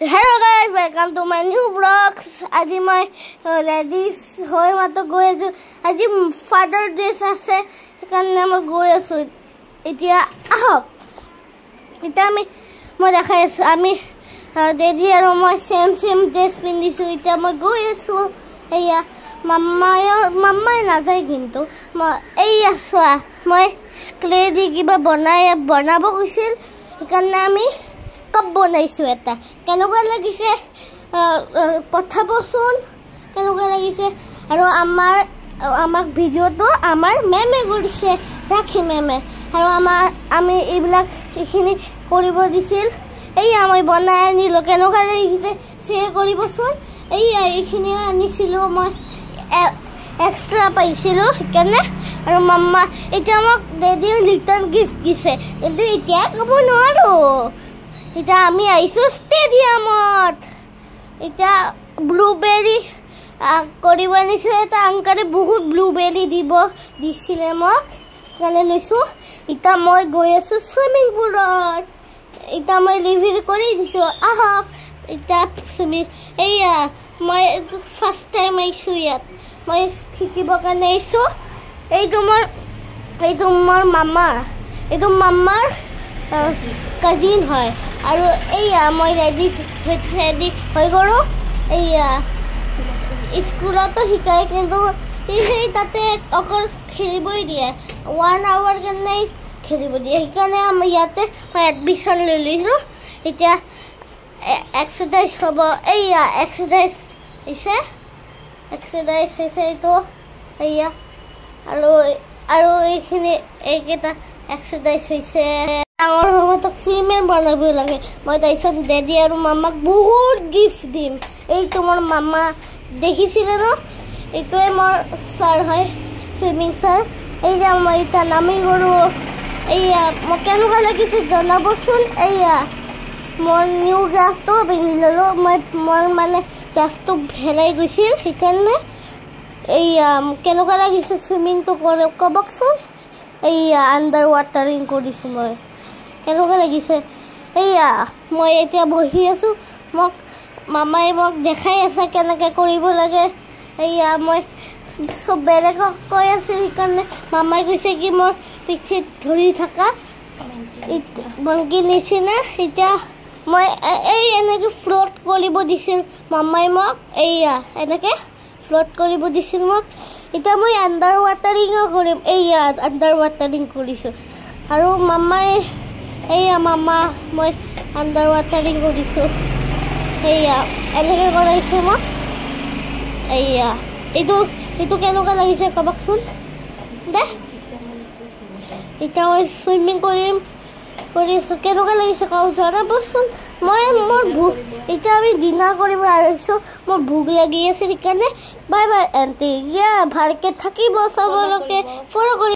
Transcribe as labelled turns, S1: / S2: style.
S1: Hello guys, welcome to my new vlogs. Aji my ladies hoy mato goi asu. Aji Father Day ase ekanne ma goi asu. Etia ahok. Eta moi dekhai asu ami dedi aru moi same dress pindisu. Eta moi goi asu. Eya mama na jai kintu eya soa moi clay di kiba banabo koisil ekanne ami कब बनाइছো এটা কেনেকুৱা লাগিছে পঠাবচোন কেনেকুৱা লাগিছে আৰু আমাক ভিডিওটো আমাৰ মেমে কৰিছে ৰাখি মেমে আৰু আমি এইবিলাক এখিনি কৰিব দিছিল এই আমি বনাই আনিলো কেনেকুৱা লাগিছে শেয়াৰ কৰিবচোন এই এখিনি আনিছিলো মই এক্সট্ৰা পাইছিলো কেনে আৰু মাম্মা এটা মোক দেদি ৰিটাৰ্ন গিফট দিছে কিন্তু এতিয়া কব নোৱাৰো এটা আমি আইছো স্টেডিয়ামত এটা ব্লুবেৰী কৰিব আনিছো এটা আংকাৰে বহুত ব্লুবেৰী দিছিলে মোক কানে লৈছো এটা মই গৈ আছো সুইমিং পুলত এটা মই ৰিভিউ কৰি দিছো আহক এটা সুইমিং এয়া মই ফাৰ্ষ্ট টাইম আইছো ইয়াত মই শিকিব কাৰণে আইছো এইটো মোৰ মামাৰ কাজিন হয় আৰু এয়া মই ৰেডি হৈ গলো এয়া স্কুলতো শিকায় কিন্তু সেই তাতে অকল খেলিবই দিয়ে 1 আৱাৰ কাৰণে খেলিব দিয়ে সেইকাৰণে আমি ইয়াতে মই এডমিশ্যন লৈ লৈছো এতিয়া এক্সাৰসাইজ হ'ব এয়া এক্সাৰসাইজ হৈছে এইটো এয়া আৰু এইখিনি এইকেইটা এক্সাৰসাইজ হৈছে ডাঙৰ সময়তক সুইমিং বনাব লাগে মই তাইছত দেদি আৰু মামাক বহুত গিফট দিম এই তোমাৰ মামা দেখিছিলে ন এইটোৱে মোৰ ছাৰ হয় সুইমিং ছাৰ এইয়া মই এটা নামি গলো এইয়া মোক কেনেকুৱা লাগিছে জনাবচোন এইয়া মোৰ নিউ গ্লাছটো পিন্ধি ললো মোৰ মানে গ্লাছটো ভেলাই গৈছিল সেইকাৰণে এইয়া কেনেকুৱা লাগিছে সুইমিংটো ক'বচোন এইয়া আণ্ডাৰ ৱাটাৰিং কৰিছো মই কেনেকুৱা লাগিছে এয়া মই এতিয়া বহি আছো মামাই মোক দেখাই আছে কেনেকৈ কৰিব লাগে এয়া মই সব বেলেগক কৈ আছো সেইকাৰণে মামাই কৈছে কি মোৰ পিঠিত ধৰি থকা বংকি নিচিনা এতিয়া মই এনেকৈ ফ্লোট কৰিব দিছিল মামাই মোক এয়া এনেকৈ ফ্লোট কৰিব দিছিল মোক এতিয়া মই আণ্ডাৰ ৱাটাৰিঙো কৰিম এয়া আণ্ডাৰ ৱাটাৰিং কৰিছোঁ আৰু মামাই মামা মই আণ্ডাৰ ৱাটাৰিং কৰিছোঁ এয়া এনেকৈ কৰাইছে মোক এয়া এইটো কেনেকুৱা লাগিছে ক'বচোন দে এতিয়া মই চুইমিং কৰি আছোঁ কেনেকুৱা লাগিছে জনাবচোন এতিয়া আমি ডিনাৰ কৰিব আহিছোঁ মোৰ ভোক লাগি আছে সেইকাৰণে বাই বাই এণ্টি ভালকৈ থাকিব চবলৈকে ফ'ল' কৰি